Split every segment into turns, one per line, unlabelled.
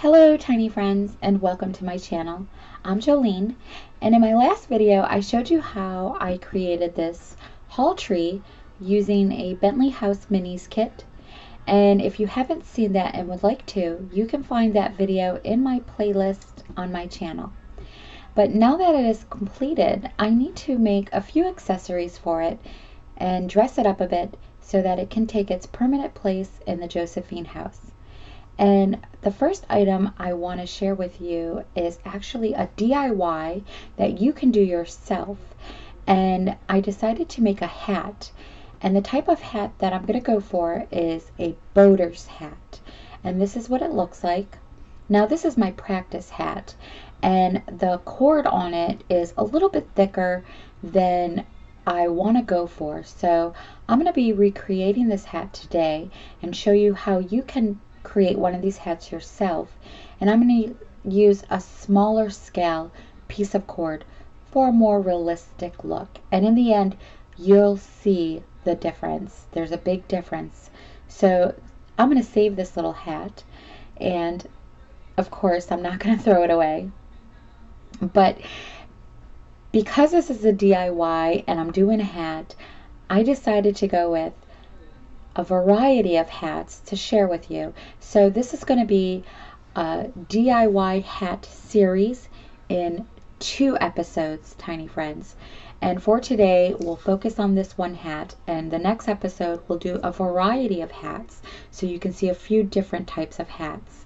Hello tiny friends, and welcome to my channel. I'm Jolene, and in my last video I showed you how I created this haul tree using a Bentley House Minis kit. And if you haven't seen that and would like to, you can find that video in my playlist on my channel. But now that it is completed, I need to make a few accessories for it and dress it up a bit so that it can take its permanent place in the Josephine house. And the first item I want to share with you is actually a DIY that you can do yourself. And I decided to make a hat. And the type of hat that I'm going to go for is a boater's hat. And this is what it looks like. Now this is my practice hat. And the cord on it is a little bit thicker than I want to go for. So I'm going to be recreating this hat today and show you how you can create one of these hats yourself. And I'm going to use a smaller scale piece of cord for a more realistic look. And in the end, you'll see the difference. There's a big difference. So I'm going to save this little hat, and of course I'm not going to throw it away. But because this is a DIY and I'm doing a hat, I decided to go with a variety of hats to share with you. So this is going to be a DIY hat series in 2 episodes, tiny friends. And for today, we'll focus on this one hat, and the next episode we'll do a variety of hats so you can see a few different types of hats.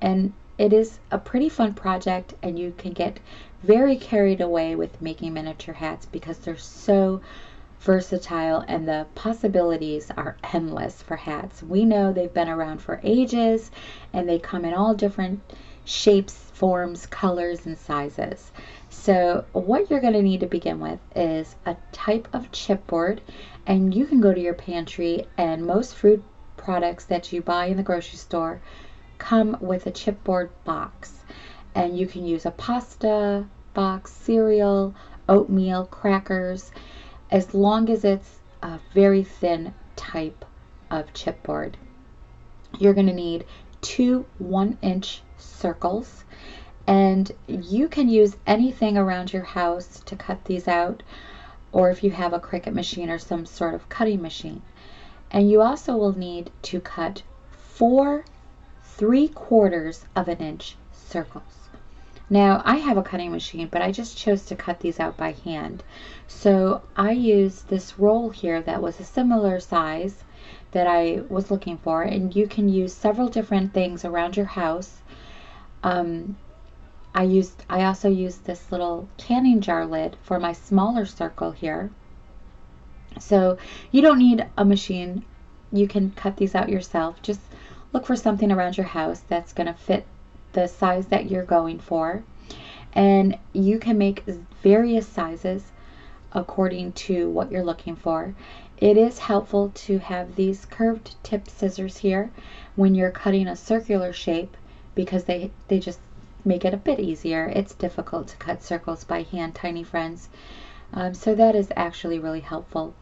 And it is a pretty fun project, and you can get very carried away with making miniature hats because they're so versatile and the possibilities are endless for hats. We know they've been around for ages and they come in all different shapes, forms, colors, and sizes. So what you're going to need to begin with is a type of chipboard, and you can go to your pantry, and most food products that you buy in the grocery store come with a chipboard box. And you can use a pasta box, cereal, oatmeal, crackers, as long as it's a very thin type of chipboard. You're going to need 2 1-inch circles, and you can use anything around your house to cut these out, or if you have a Cricut machine or some sort of cutting machine. And you also will need to cut 4 3/4 of an inch circles. Now, I have a cutting machine, but I just chose to cut these out by hand. So I used this roll here that was a similar size that I was looking for, and you can use several different things around your house. I also used this little canning jar lid for my smaller circle here. So you don't need a machine. You can cut these out yourself. Just look for something around your house that's going to fit the size that you're going for, and you can make various sizes according to what you're looking for. It is helpful to have these curved tip scissors here when you're cutting a circular shape because they just make it a bit easier. It's difficult to cut circles by hand, tiny friends, so that is actually really helpful.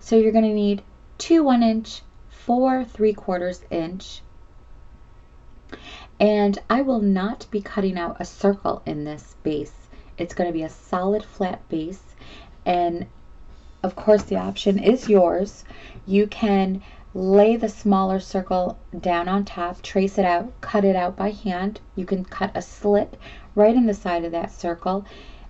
So you're going to need 2 1-inch, 4 3/4 inch. And I will not be cutting out a circle in this base. It's going to be a solid flat base. And of course the option is yours. You can lay the smaller circle down on top, trace it out, cut it out by hand. You can cut a slit right in the side of that circle.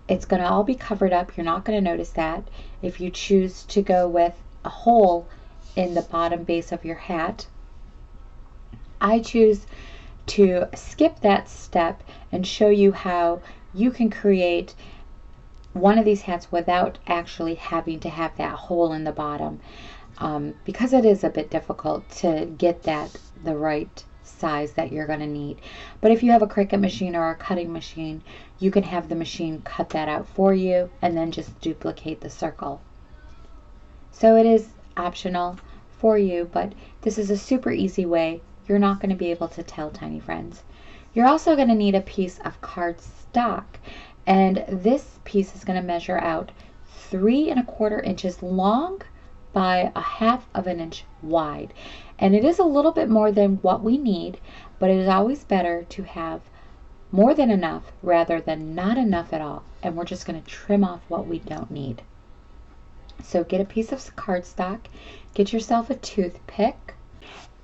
It's going to all be covered up. You're not going to notice that. If you choose to go with a hole in the bottom base of your hat, I choose to skip that step and show you how you can create one of these hats without actually having to have that hole in the bottom, because it is a bit difficult to get that the right size that you're going to need. But if you have a Cricut machine or a cutting machine, you can have the machine cut that out for you and then just duplicate the circle. So it is optional for you, but this is a super easy way. You're not going to be able to tell, tiny friends. You're also going to need a piece of cardstock, and this piece is going to measure out 3 1/4 inches long by 1/2 of an inch wide. And it is a little bit more than what we need, but it is always better to have more than enough rather than not enough at all. And we're just going to trim off what we don't need. So get a piece of cardstock, get yourself a toothpick.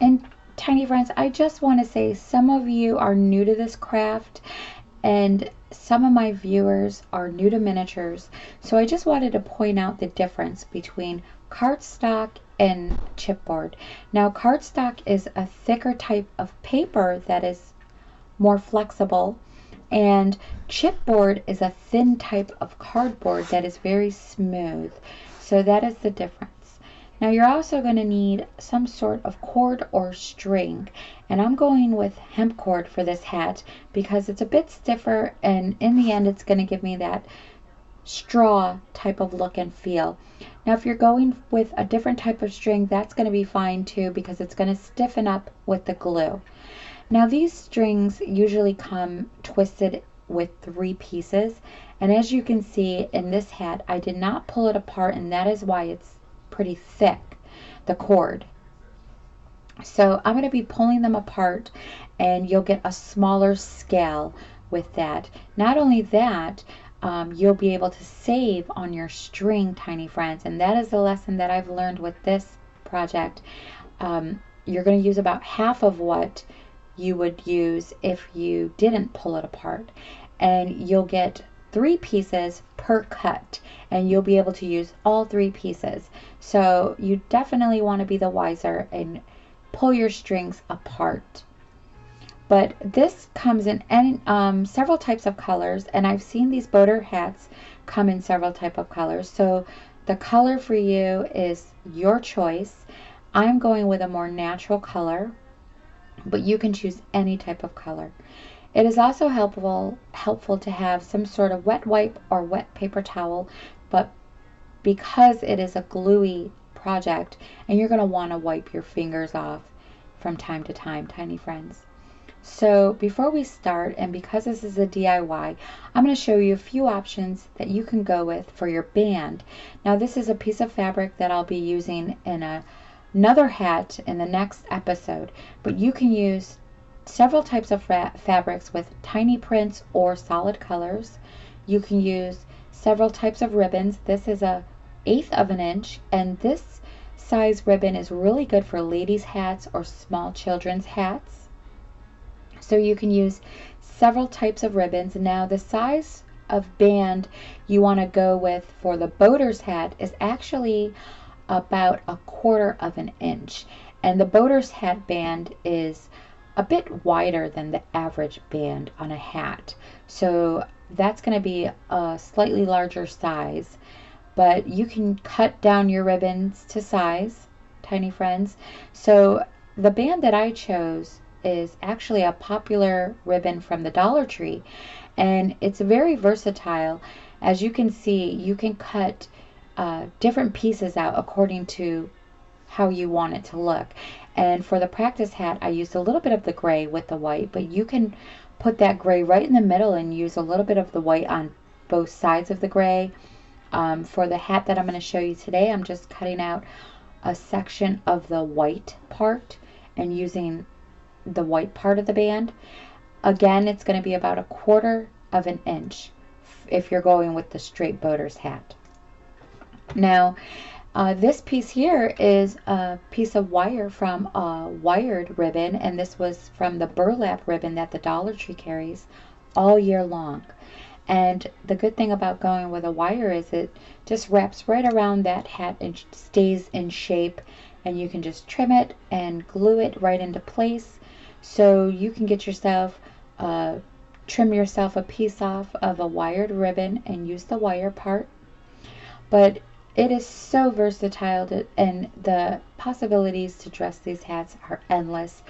And tiny friends, I just want to say some of you are new to this craft and some of my viewers are new to miniatures. So I just wanted to point out the difference between cardstock and chipboard. Now cardstock is a thicker type of paper that is more flexible, and chipboard is a thin type of cardboard that is very smooth. So that is the difference. Now you're also going to need some sort of cord or string, and I'm going with hemp cord for this hat because it's a bit stiffer, and in the end it's going to give me that straw type of look and feel. Now if you're going with a different type of string, that's going to be fine too because it's going to stiffen up with the glue. Now these strings usually come twisted with 3 pieces, and as you can see in this hat I did not pull it apart, and that is why it's pretty thick, the cord. So I'm going to be pulling them apart and you'll get a smaller scale with that. Not only that, you'll be able to save on your string, tiny friends, and that is the lesson that I've learned with this project. You're going to use about half of what you would use if you didn't pull it apart, and you'll get 3 pieces per cut, and you'll be able to use all 3 pieces. So you definitely want to be the wiser and pull your strings apart. But this comes in several types of colors, and I've seen these boater hats come in several types of colors. So the color for you is your choice. I'm going with a more natural color, but you can choose any type of color. It is also helpful to have some sort of wet wipe or wet paper towel, but because it is a gluey project and you're going to want to wipe your fingers off from time to time, tiny friends. So before we start, and because this is a DIY, I'm going to show you a few options that you can go with for your band. Now this is a piece of fabric that I'll be using in another hat in the next episode, but you can use several types of fabrics with tiny prints or solid colors. You can use several types of ribbons. This is a 1/8 of an inch, and this size ribbon is really good for ladies' hats or small children's hats. So you can use several types of ribbons. Now the size of band you want to go with for the boater's hat is actually about 1/4 of an inch, and the boater's hat band is a bit wider than the average band on a hat, so that's going to be a slightly larger size, but you can cut down your ribbons to size, tiny friends. So the band that I chose is actually a popular ribbon from the Dollar Tree, and it's very versatile. As you can see, you can cut different pieces out according to how you want it to look. And for the practice hat, I used a little bit of the gray with the white, but you can put that gray right in the middle and use a little bit of the white on both sides of the gray. For the hat that I'm going to show you today, I'm just cutting out a section of the white part and using the white part of the band. Again, it's going to be about 1/4 of an inch if you're going with the straight boater's hat. Now, this piece here is a piece of wire from a wired ribbon, and this was from the burlap ribbon that the Dollar Tree carries all year long. And the good thing about going with a wire is it just wraps right around that hat and stays in shape, and you can just trim it and glue it right into place. So you can get yourself, trim yourself a piece off of a wired ribbon and use the wire part. But it is so versatile, and the possibilities to dress these hats are endless.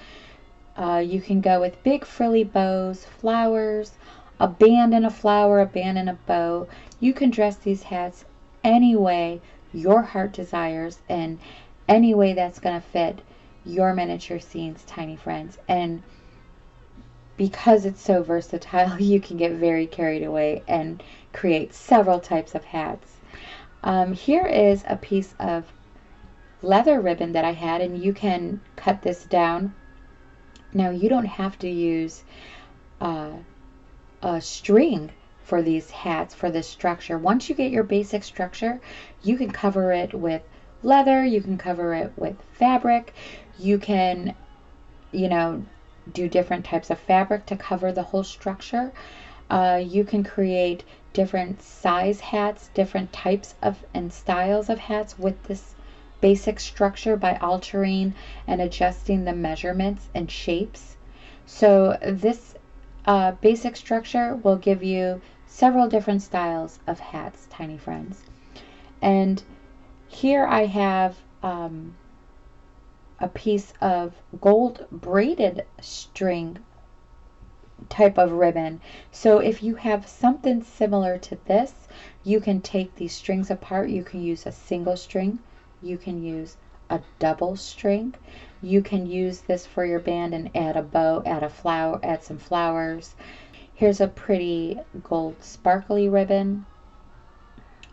You can go with big frilly bows, flowers, a band and a flower, a band and a bow. You can dress these hats any way your heart desires and any way that's going to fit your miniature scenes, tiny friends. And because it's so versatile, you can get very carried away and create several types of hats. Here is a piece of leather ribbon that I had, and you can cut this down. Now you don't have to use a string for these hats, for this structure. Once you get your basic structure, you can cover it with leather, you can cover it with fabric, you can, you know, do different types of fabric to cover the whole structure. You can create different size hats, different types of and styles of hats with this basic structure by altering and adjusting the measurements and shapes. So this basic structure will give you several different styles of hats, tiny friends. And here I have a piece of gold braided string type of ribbon. So if you have something similar to this, you can take these strings apart. You can use a single string, you can use a double string, you can use this for your band and add a bow, add a flower, add some flowers. Here's a pretty gold sparkly ribbon.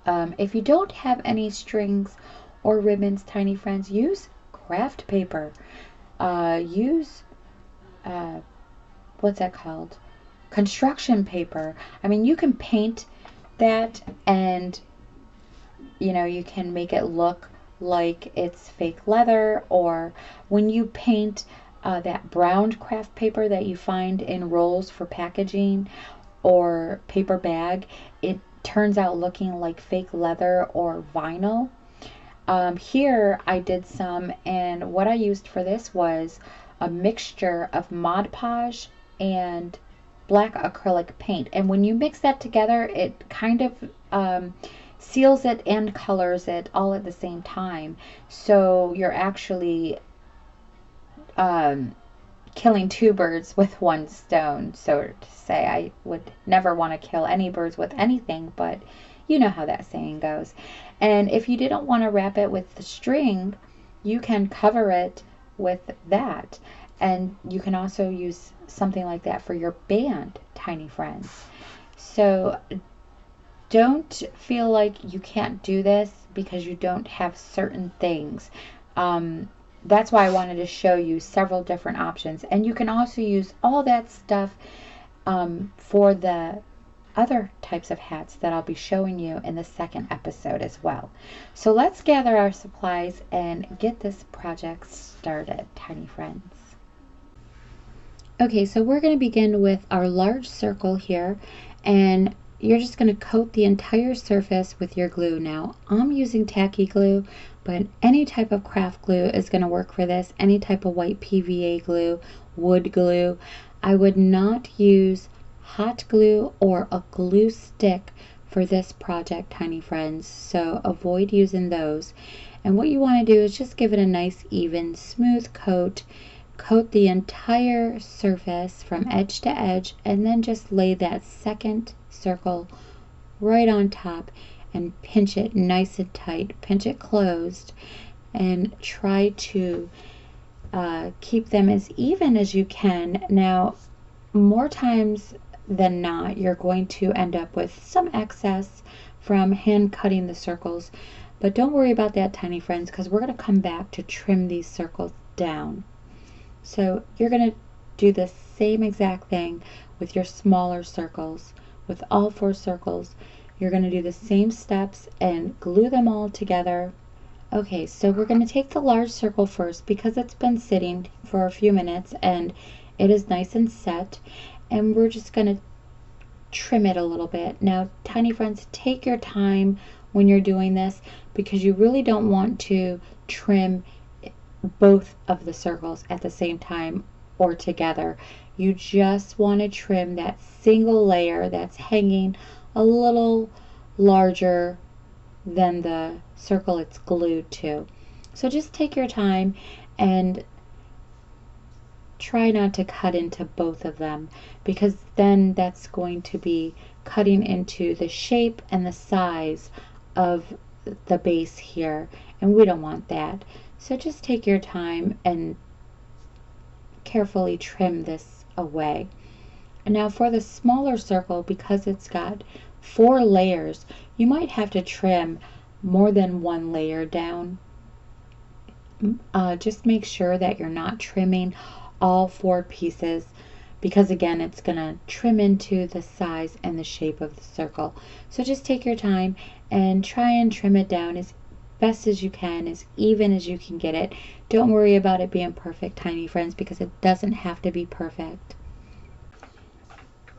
If you don't have any strings or ribbons, tiny friends, use craft paper. Use what's that called? Construction paper. I mean, you can paint that, and you know, you can make it look like it's fake leather. Or when you paint that browned craft paper that you find in rolls for packaging or paper bag, it turns out looking like fake leather or vinyl. Here I did some, and what I used for this was a mixture of Mod Podge and black acrylic paint. And when you mix that together, it kind of seals it and colors it all at the same time. So you're actually killing two birds with one stone, so to say. I would never want to kill any birds with anything, but you know how that saying goes. And if you didn't want to wrap it with the string, you can cover it with that. And you can also use something like that for your band, tiny friends. So don't feel like you can't do this because you don't have certain things. That's why I wanted to show you several different options. And you can also use all that stuff for the other types of hats that I'll be showing you in the second episode as well. So let's gather our supplies and get this project started, tiny friends. Okay, so we're going to begin with our large circle here, and you're just going to coat the entire surface with your glue. Now, I'm using tacky glue, but any type of craft glue is going to work for this. Any type of white PVA glue, wood glue. I would not use hot glue or a glue stick for this project, tiny friends, so avoid using those. And what you want to do is just give it a nice, even, smooth coat. Coat the entire surface from edge to edge, and then just lay that second circle right on top and pinch it nice and tight. Pinch it closed and try to keep them as even as you can. Now, more times than not, you're going to end up with some excess from hand cutting the circles, but don't worry about that, tiny friends, because we're going to come back to trim these circles down. So you're going to do the same exact thing with your smaller circles. With all 4 circles, you're going to do the same steps and glue them all together. Okay, so we're going to take the large circle first because it's been sitting for a few minutes and it is nice and set, and we're just going to trim it a little bit. Now, tiny friends, take your time when you're doing this because you really don't want to trim both of the circles at the same time or together. You just want to trim that single layer that's hanging a little larger than the circle it's glued to. So just take your time and try not to cut into both of them, because then that's going to be cutting into the shape and the size of the base here, and we don't want that. So just take your time and carefully trim this away. And now for the smaller circle, because it's got 4 layers, you might have to trim more than 1 layer down. just make sure that you're not trimming all 4 pieces, because again, it's going to trim into the size and the shape of the circle. So just take your time and try and trim it down as best as you can, as even as you can get it. Don't worry about it being perfect, tiny friends, because it doesn't have to be perfect.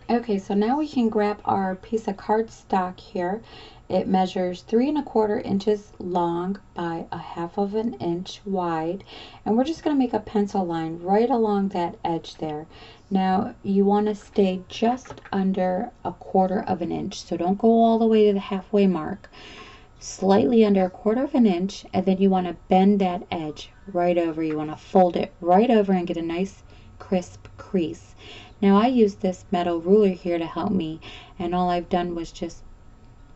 Okay, so now we can grab our piece of cardstock here. It measures 3 1/4 inches long by 1/2 inch wide, and we're just going to make a pencil line right along that edge there. Now you want to stay just under 1/4 inch, so don't go all the way to the halfway mark. Slightly under 1/4 inch, and then you want to bend that edge right over. You want to fold it right over and get a nice crisp crease. Now I use this metal ruler here to help me, and all I've done was just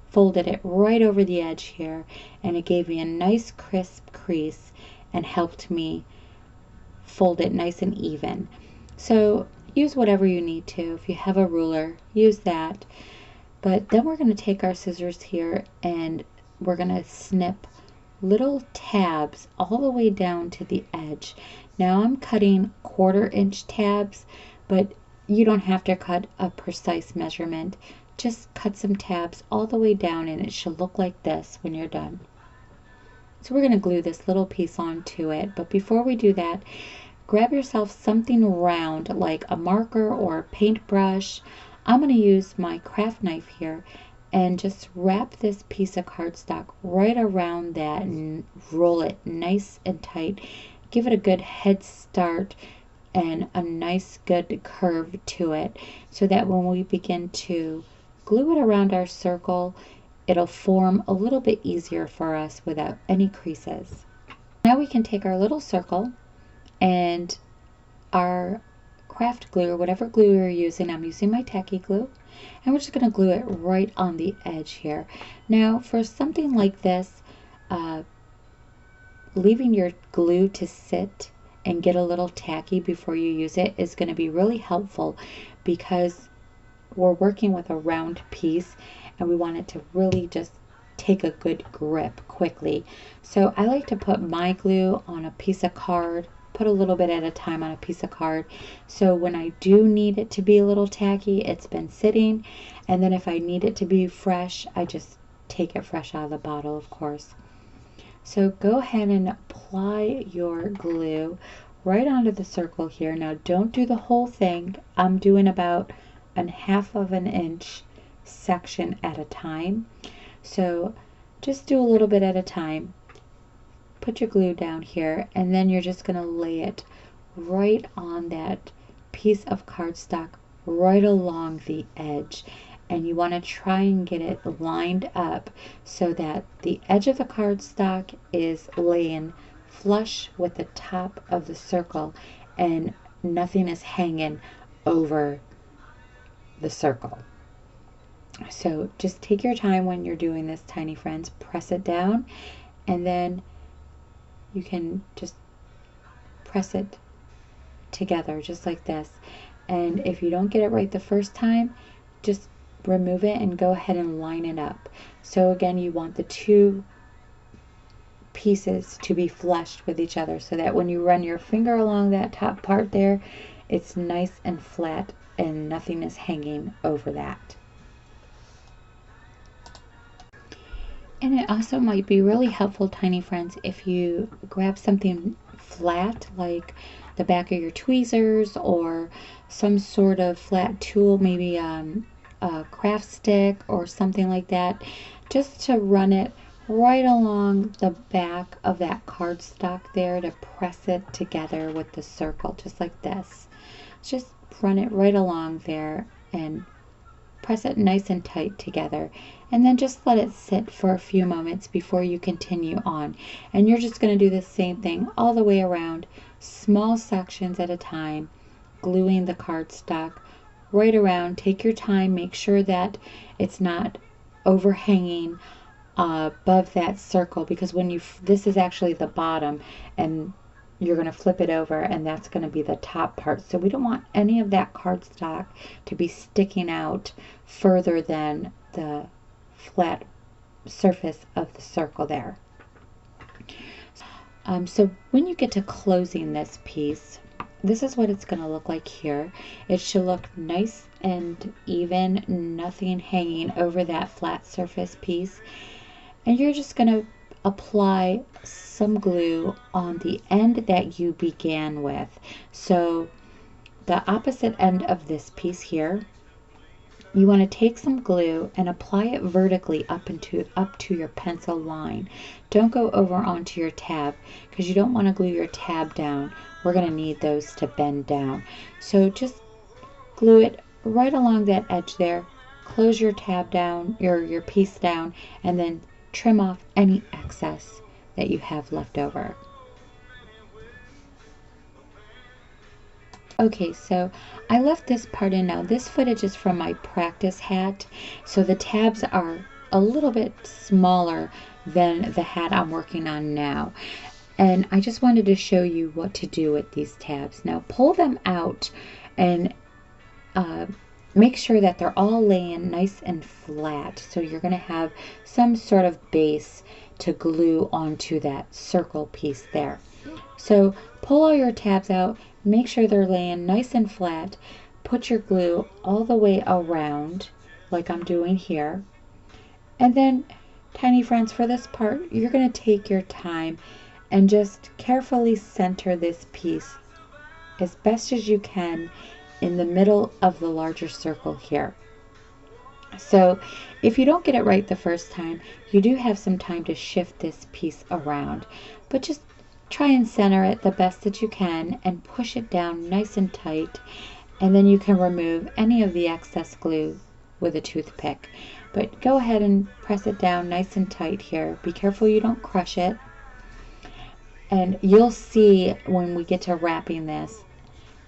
folded it right over the edge here, and it gave me a nice crisp crease and helped me fold it nice and even. So use whatever you need to. If you have a ruler, use that. But then we're going to take our scissors here and we're going to snip little tabs all the way down to the edge. Now I'm cutting 1/4 inch tabs, but you don't have to cut a precise measurement. Just cut some tabs all the way down, and it should look like this when you're done. So we're going to glue this little piece onto it, but before we do that, grab yourself something round like a marker or a paintbrush. I'm going to use my craft knife here and just wrap this piece of cardstock right around that and roll it nice and tight. Give it a good head start and a nice good curve to it, so that when we begin to glue it around our circle, it'll form a little bit easier for us without any creases. Now we can take our little circle and our craft glue, or whatever glue you're using. I'm using my tacky glue, and we're just going to glue it right on the edge here. Now for something like this, leaving your glue to sit and get a little tacky before you use it is going to be really helpful, because we're working with a round piece and we want it to really just take a good grip quickly. So I like to put my glue on a piece of card, put a little bit at a time on a piece of card, so when I do need it to be a little tacky, it's been sitting, and then if I need it to be fresh, I just take it fresh out of the bottle, of course. So go ahead and apply your glue right onto the circle here. Now don't do the whole thing. I'm doing about 1/2 inch section at a time. So just do a little bit at a time. Put your glue down here, and then you're just going to lay it right on that piece of cardstock right along the edge. And you want to try and get it lined up so that the edge of the cardstock is laying flush with the top of the circle and nothing is hanging over the circle. So just take your time when you're doing this, tiny friends. Press it down, and then you can just press it together just like this. And if you don't get it right the first time, just remove it and go ahead and line it up. So again, you want the 2 pieces to be flushed with each other, so that when you run your finger along that top part there, it's nice and flat and nothing is hanging over that. And it also might be really helpful, tiny friends, if you grab something flat like the back of your tweezers or some sort of flat tool, maybe a craft stick or something like that, just to run it right along the back of that cardstock there to press it together with the circle, just like this. Just run it right along there and press it nice and tight together, and then just let it sit for a few moments before you continue on. And you're just going to do the same thing all the way around, small sections at a time, gluing the cardstock right around. Take your time, make sure that it's not overhanging above that circle, because when you this is actually the bottom, and you're going to flip it over and that's going to be the top part. So we don't want any of that cardstock to be sticking out further than the flat surface of the circle there. So when you get to closing this piece, this is what it's going to look like here. It should look nice and even, nothing hanging over that flat surface piece. And you're just going to apply some glue on the end that you began with. So the opposite end of this piece here, you want to take some glue and apply it vertically up to your pencil line. Don't go over onto your tab, because you don't want to glue your tab down. We're going to need those to bend down. So just glue it right along that edge there. Close your tab down, your piece down, and then trim off any excess that you have left over. Okay, so I left this part in now. This footage is from my practice hat, so the tabs are a little bit smaller than the hat I'm working on now. And I just wanted to show you what to do with these tabs. Now pull them out and make sure that they're all laying nice and flat. So you're going to have some sort of base to glue onto that circle piece there. So pull all your tabs out, make sure they're laying nice and flat, put your glue all the way around like I'm doing here. And then, tiny friends, for this part, you're going to take your time and just carefully center this piece as best as you can in the middle of the larger circle here. So if you don't get it right the first time, you do have some time to shift this piece around, but just try and center it the best that you can and push it down nice and tight, and then you can remove any of the excess glue with a toothpick. But go ahead and press it down nice and tight here. Be careful you don't crush it. And you'll see when we get to wrapping this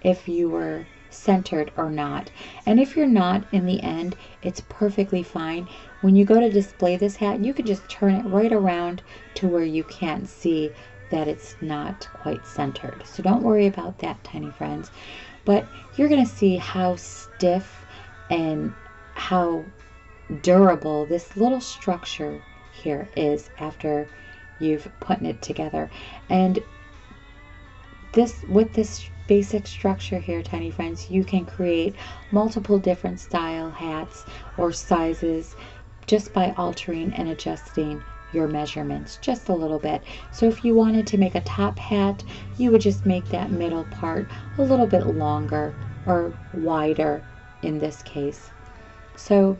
if you were centered or not. And if you're not, in the end, it's perfectly fine. When you go to display this hat, you can just turn it right around to where you can't see that it's not quite centered. So don't worry about that, tiny friends. But you're going to see how stiff and how durable this little structure here is after you've put it together. And with this basic structure here, tiny friends, you can create multiple different style hats or sizes just by altering and adjusting your measurements just a little bit. So if you wanted to make a top hat, you would just make that middle part a little bit longer or wider in this case. So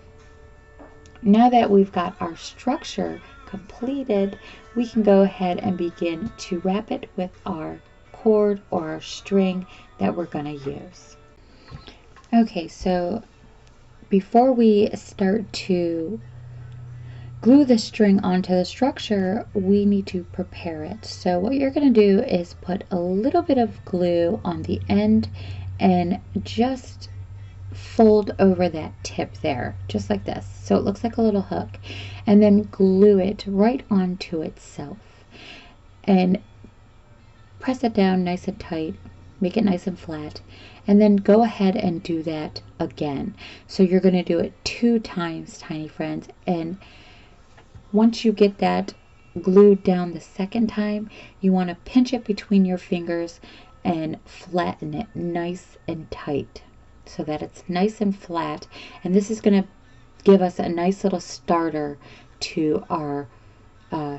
now that we've got our structure completed, we can go ahead and begin to wrap it with our cord or our string that we're going to use. Okay, so before we start to glue the string onto the structure, we need to prepare it. So what you're going to do is put a little bit of glue on the end and just fold over that tip there, just like this, so it looks like a little hook, and then glue it right onto itself and press it down nice and tight, make it nice and flat, and then go ahead and do that again. So you're going to do it 2 times, tiny friends, and once you get that glued down the second time, you want to pinch it between your fingers and flatten it nice and tight so that it's nice and flat. And this is going to give us a nice little starter to our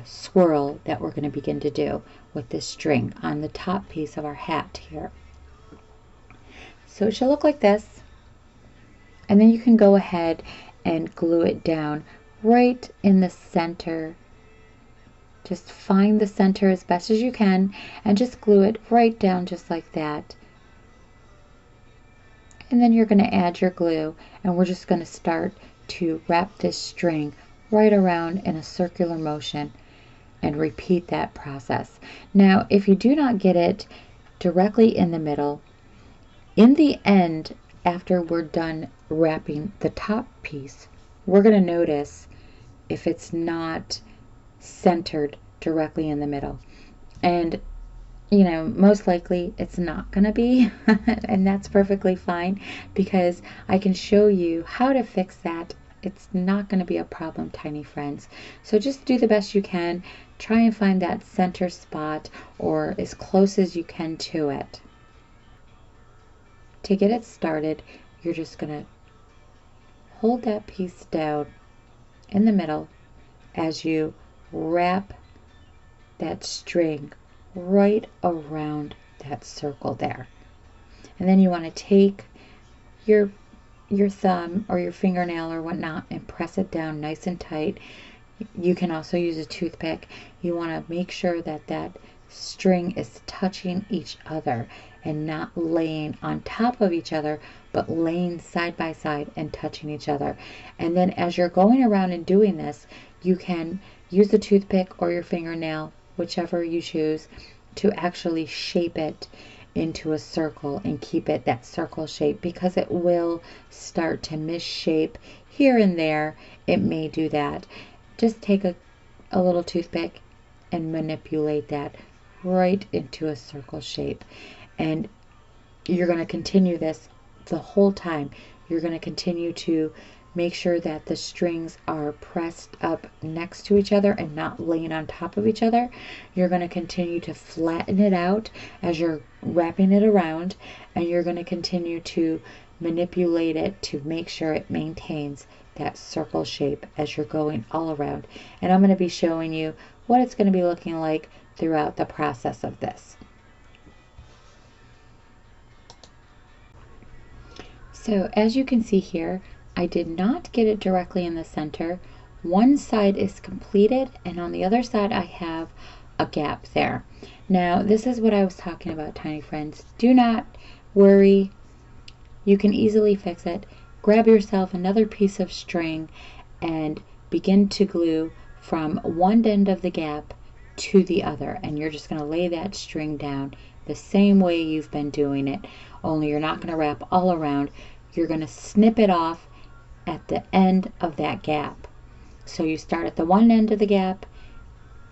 swirl that we're going to begin to do with this string on the top piece of our hat here. So it should look like this, and then you can go ahead and glue it down right in the center. Just find the center as best as you can and just glue it right down just like that. And then you're going to add your glue, and we're just going to start to wrap this string right around in a circular motion and repeat that process. Now, if you do not get it directly in the middle, in the end, after we're done wrapping the top piece, we're going to notice if it's not centered directly in the middle. And you know, most likely it's not going to be, and that's perfectly fine, because I can show you how to fix that. It's not going to be a problem, tiny friends. So just do the best you can try and find that center spot or as close as you can to it. To get it started, you're just going to hold that piece down in the middle as you wrap that string right around that circle there. And then you want to take your thumb or your fingernail or whatnot and press it down nice and tight. You can also use a toothpick. You want to make sure that that string is touching each other and not laying on top of each other, but laying side by side and touching each other. And then as you're going around and doing this, you can use the toothpick or your fingernail, whichever you choose, to actually shape it into a circle and keep it that circle shape, because it will start to misshape here and there. It may do that. Just take a little toothpick and manipulate that right into a circle shape. And you're going to continue this the whole time. You're going to continue to make sure that the strings are pressed up next to each other and not laying on top of each other. You're going to continue to flatten it out as you're wrapping it around, and you're going to continue to manipulate it to make sure it maintains that circle shape as you're going all around. And I'm going to be showing you what it's going to be looking like throughout the process of this. So as you can see here, I did not get it directly in the center. One side is completed, and on the other side I have a gap there. Now this is what I was talking about, tiny friends. Do not worry. You can easily fix it. Grab yourself another piece of string and begin to glue from one end of the gap to the other. And you're just going to lay that string down the same way you've been doing it, only you're not going to wrap all around. You're going to snip it off at the end of that gap. So you start at the one end of the gap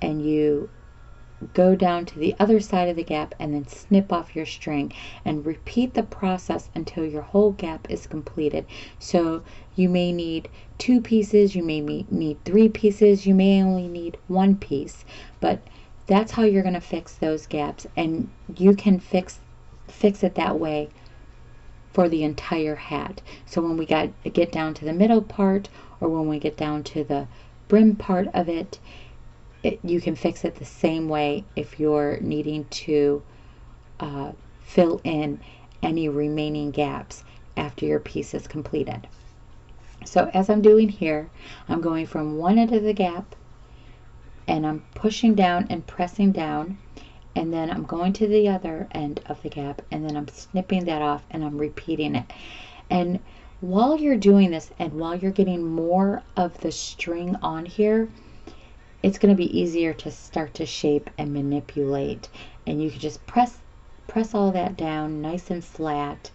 and you go down to the other side of the gap and then snip off your string, and repeat the process until your whole gap is completed. So you may need 2 pieces, you may need 3 pieces, you may only need 1 piece, but that's how you're going to fix those gaps, and you can fix it that way for the entire hat. So when we get down to the middle part, or when we get down to the brim part of it, you can fix it the same way if you're needing to fill in any remaining gaps after your piece is completed. So as I'm doing here, I'm going from one end of the gap and I'm pushing down and pressing down, and then I'm going to the other end of the gap and then I'm snipping that off and I'm repeating it. And while you're doing this and while you're getting more of the string on here, it's going to be easier to start to shape and manipulate, and you can just press all that down nice and flat,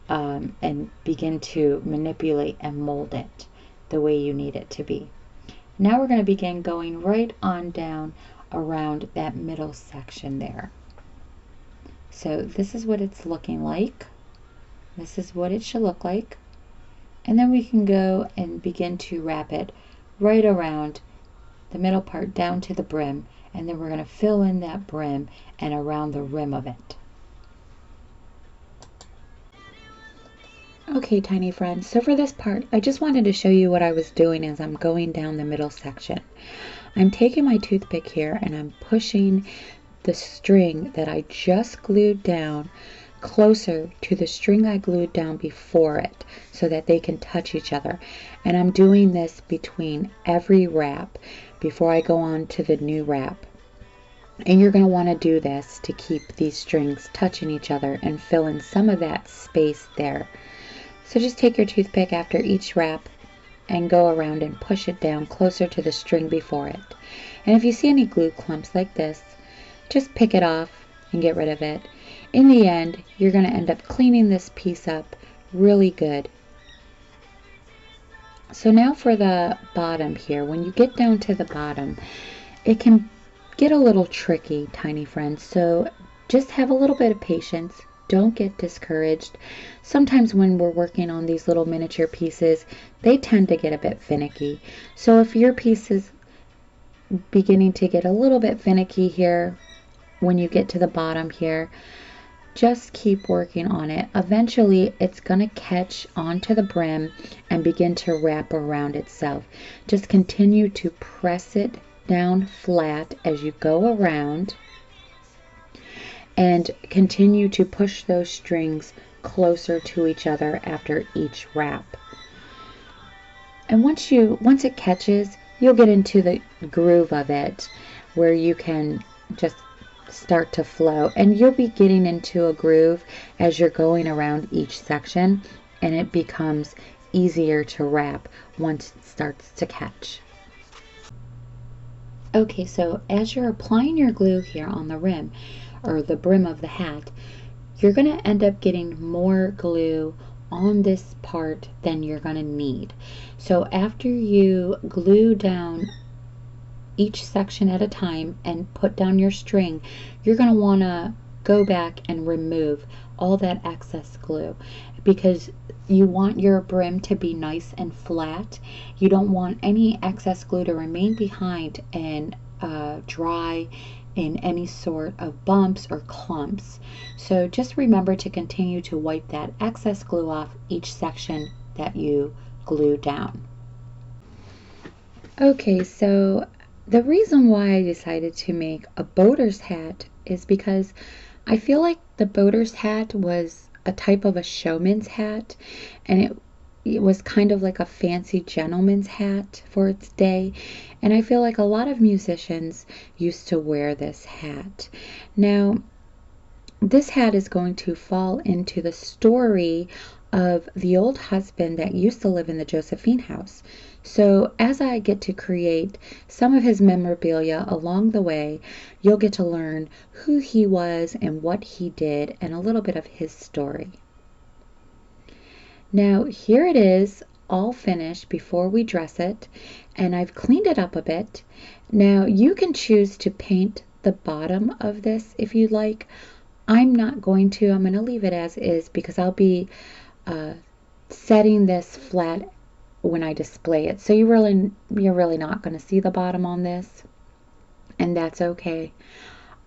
and begin to manipulate and mold it the way you need it to be. Now we're going to begin going right on down around that middle section there. So this is what it's looking like. This is what it should look like. And then we can go and begin to wrap it right around the middle part down to the brim, and then we're going to fill in that brim and around the rim of it. Okay, tiny friends, so for this part I just wanted to show you what I was doing as I'm going down the middle section. I'm taking my toothpick here and I'm pushing the string that I just glued down closer to the string I glued down before it, so that they can touch each other. And I'm doing this between every wrap before I go on to the new wrap. And you're going to want to do this to keep these strings touching each other and fill in some of that space there. So just take your toothpick after each wrap and go around and push it down closer to the string before it. And if you see any glue clumps like this, just pick it off and get rid of it. In the end, you're going to end up cleaning this piece up really good. So now for the bottom here, when you get down to the bottom, it can get a little tricky, tiny friends. So just have a little bit of patience. Don't get discouraged. Sometimes when we're working on these little miniature pieces, they tend to get a bit finicky. So if your pieces beginning to get a little bit finicky here when you get to the bottom here, just keep working on it. Eventually it's going to catch onto the brim and begin to wrap around itself. Just continue to press it down flat as you go around, and continue to push those strings closer to each other after each wrap. And once it catches, you'll get into the groove of it where you can just start to flow, and you'll be getting into a groove as you're going around each section, and it becomes easier to wrap once it starts to catch. Okay, so as you're applying your glue here on the rim or the brim of the hat, you're going to end up getting more glue on this part than you're going to need. So after you glue down each section at a time and put down your string, you're going to want to go back and remove all that excess glue, because you want your brim to be nice and flat. You don't want any excess glue to remain behind and dry in any sort of bumps or clumps. So just remember to continue to wipe that excess glue off each section that you glue down. Okay, so the reason why I decided to make a boater's hat is because I feel like the boater's hat was a type of a showman's hat, and it was kind of like a fancy gentleman's hat for its day, and I feel like a lot of musicians used to wear this hat. Now, this hat is going to fall into the story of the old husband that used to live in the Josephine house. So as I get to create some of his memorabilia along the way, you'll get to learn who he was and what he did and a little bit of his story. Now here it is, all finished before we dress it, and I've cleaned it up a bit. Now you can choose to paint the bottom of this if you like. I'm not going to. I'm going to leave it as is because I'll be setting this flat when I display it. So you're really not going to see the bottom on this, and that's okay.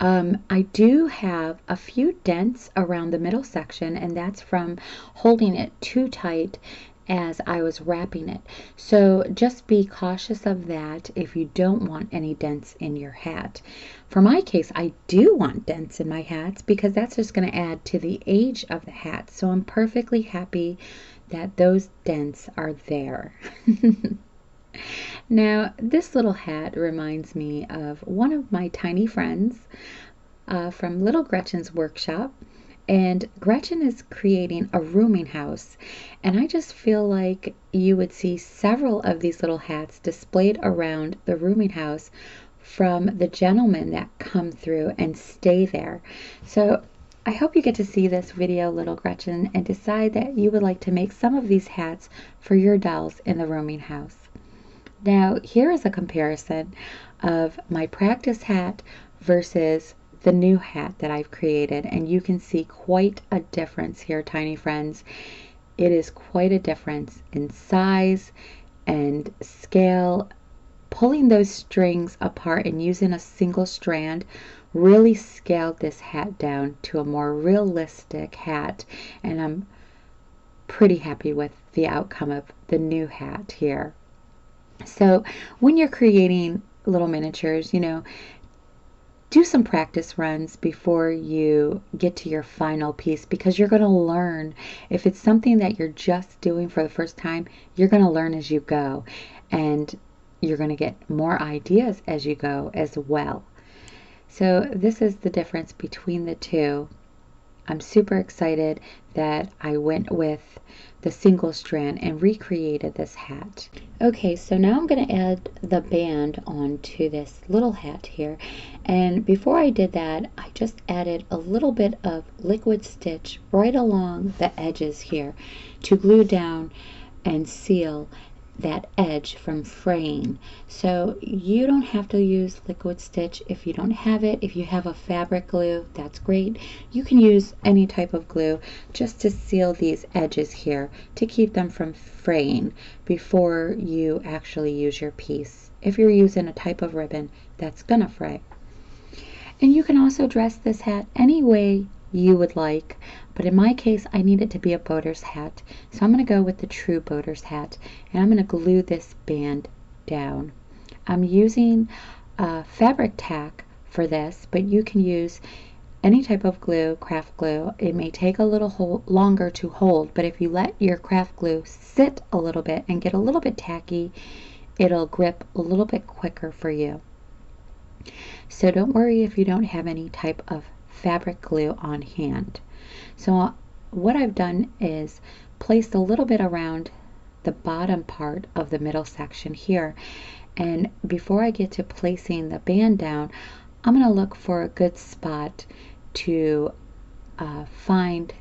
I do have a few dents around the middle section, and that's from holding it too tight as I was wrapping it. So just be cautious of that if you don't want any dents in your hat. For my case, I do want dents in my hats because that's just going to add to the age of the hat. So I'm perfectly happy that those dents are there. Now, this little hat reminds me of one of my tiny friends from Little Gretchen's workshop. And Gretchen is creating a rooming house, and I just feel like you would see several of these little hats displayed around the rooming house from the gentlemen that come through and stay there. So I hope you get to see this video, Little Gretchen, and decide that you would like to make some of these hats for your dolls in the rooming house. Now here is a comparison of my practice hat versus the new hat that I've created, and you can see quite a difference here, tiny friends. It is quite a difference in size and scale. Pulling those strings apart and using a single strand really scaled this hat down to a more realistic hat, and I'm pretty happy with the outcome of the new hat here. So when you're creating little miniatures, do some practice runs before you get to your final piece, because you're going to learn. If it's something that you're just doing for the first time, you're going to learn as you go, and you're going to get more ideas as you go as well. So this is the difference between the two. I'm super excited that I went with the single strand and recreated this hat. Okay, so now I'm going to add the band onto this little hat here, and before I did that, I just added a little bit of liquid stitch right along the edges here to glue down and seal that edge from fraying. So you don't have to use liquid stitch if you don't have it. If you have a fabric glue, that's great. You can use any type of glue just to seal these edges here to keep them from fraying before you actually use your piece if you're using a type of ribbon that's gonna fray. And you can also dress this hat any way you would like, but in my case I need it to be a boater's hat, so I'm going to go with the true boater's hat, and I'm going to glue this band down. I'm using fabric tack for this, but you can use any type of glue, craft glue. It may take a little longer to hold, but if you let your craft glue sit a little bit and get a little bit tacky, it'll grip a little bit quicker for you. So don't worry if you don't have any type of fabric glue on hand. So what I've done is placed a little bit around the bottom part of the middle section here, and before I get to placing the band down, I'm going to look for a good spot to find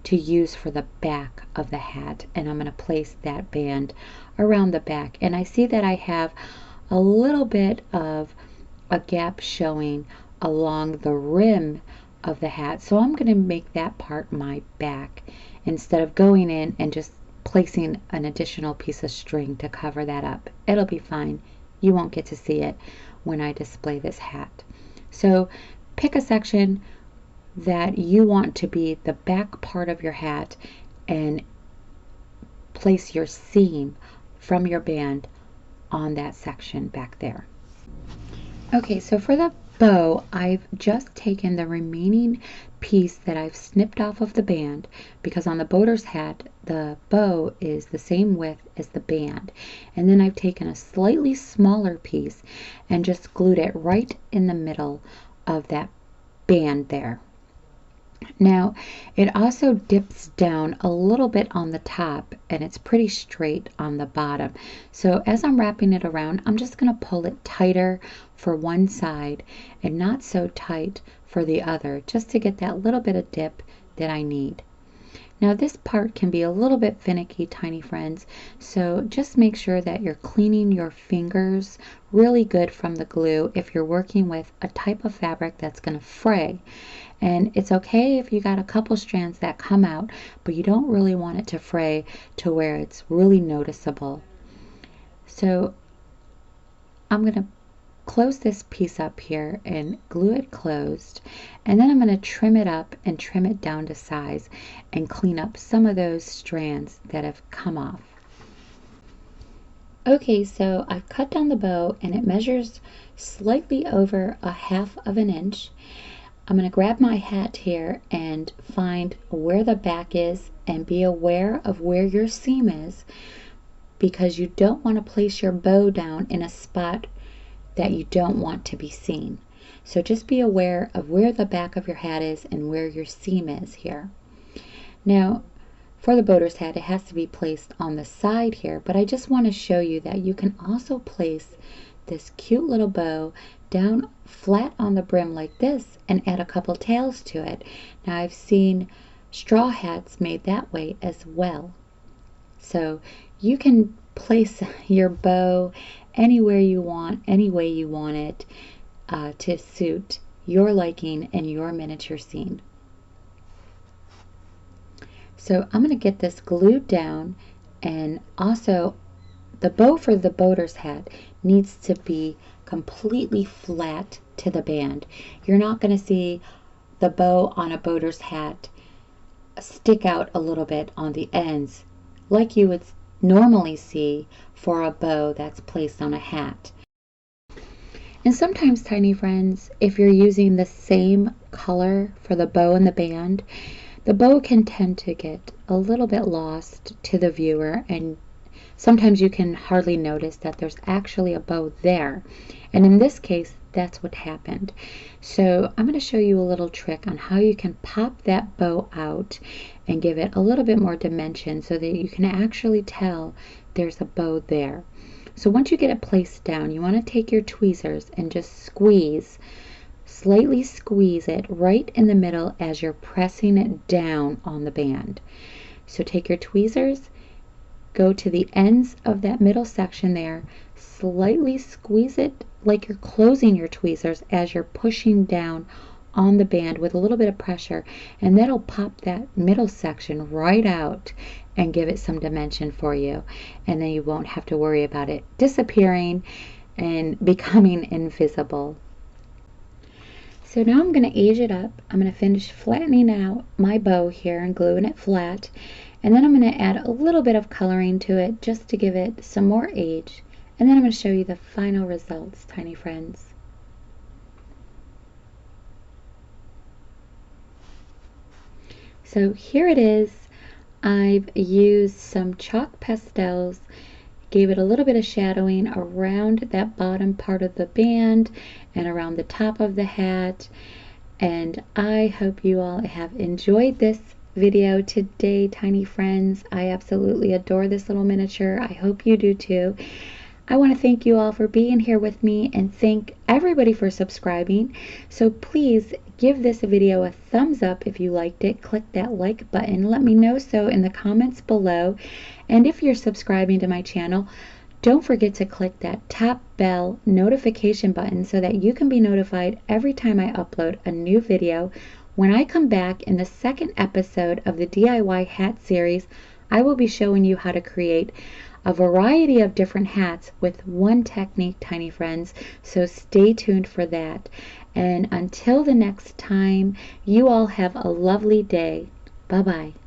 to use for the back of the hat, and I'm going to place that band around the back. And I see that I have a little bit of a gap showing along the rim of the hat, so I'm going to make that part my back instead of going in and just placing an additional piece of string to cover that up. It'll be fine. You won't get to see it when I display this hat. So pick a section that you want to be the back part of your hat and place your seam from your band on that section back there. Okay, so for the bow, I've just taken the remaining piece that I've snipped off of the band, because on the boater's hat the bow is the same width as the band, and then I've taken a slightly smaller piece and just glued it right in the middle of that band there. Now it also dips down a little bit on the top, and it's pretty straight on the bottom. So as I'm wrapping it around, I'm just going to pull it tighter for one side and not so tight for the other, just to get that little bit of dip that I need. Now this part can be a little bit finicky, tiny friends, so just make sure that you're cleaning your fingers really good from the glue if you're working with a type of fabric that's going to fray. And it's okay if you got a couple strands that come out, but you don't really want it to fray to where it's really noticeable. So I'm going to close this piece up here and glue it closed, and then I'm going to trim it up and trim it down to size and clean up some of those strands that have come off. Okay, so I've cut down the bow and it measures slightly over 1/2 inch. I'm going to grab my hat here and find where the back is, and be aware of where your seam is, because you don't want to place your bow down in a spot that you don't want to be seen. So just be aware of where the back of your hat is and where your seam is here. Now for the boater's hat, it has to be placed on the side here, but I just want to show you that you can also place this cute little bow down flat on the brim like this and add a couple tails to it. Now I've seen straw hats made that way as well. So you can place your bow anywhere you want, any way you want it, to suit your liking and your miniature scene. So I'm going to get this glued down, and also the bow for the boater's hat needs to be completely flat to the band. You're not going to see the bow on a boater's hat stick out a little bit on the ends like you would normally see for a bow that's placed on a hat. And sometimes, tiny friends, if you're using the same color for the bow and the band, the bow can tend to get a little bit lost to the viewer, and sometimes you can hardly notice that there's actually a bow there. And in this case, that's what happened. So I'm going to show you a little trick on how you can pop that bow out and give it a little bit more dimension so that you can actually tell there's a bow there. So once you get it placed down, you want to take your tweezers and just squeeze, slightly squeeze it right in the middle as you're pressing it down on the band. So take your tweezers, go to the ends of that middle section there, slightly squeeze it like you're closing your tweezers as you're pushing down on the band with a little bit of pressure, and that'll pop that middle section right out and give it some dimension for you. And then you won't have to worry about it disappearing and becoming invisible. So now I'm going to age it up. I'm going to finish flattening out my bow here and gluing it flat. And then I'm going to add a little bit of coloring to it just to give it some more age. And then I'm going to show you the final results, tiny friends. So here it is. I've used some chalk pastels, gave it a little bit of shadowing around that bottom part of the band and around the top of the hat. And I hope you all have enjoyed this video today, tiny friends. I absolutely adore this little miniature. I hope you do too. I want to thank you all for being here with me and thank everybody for subscribing. So please give this video a thumbs up if you liked it. Click that like button. Let me know so in the comments below. And if you're subscribing to my channel, don't forget to click that top bell notification button so that you can be notified every time I upload a new video. When I come back in the second episode of the DIY hat series, I will be showing you how to create a variety of different hats with one technique, tiny friends. So stay tuned for that. And until the next time, you all have a lovely day. Bye-bye.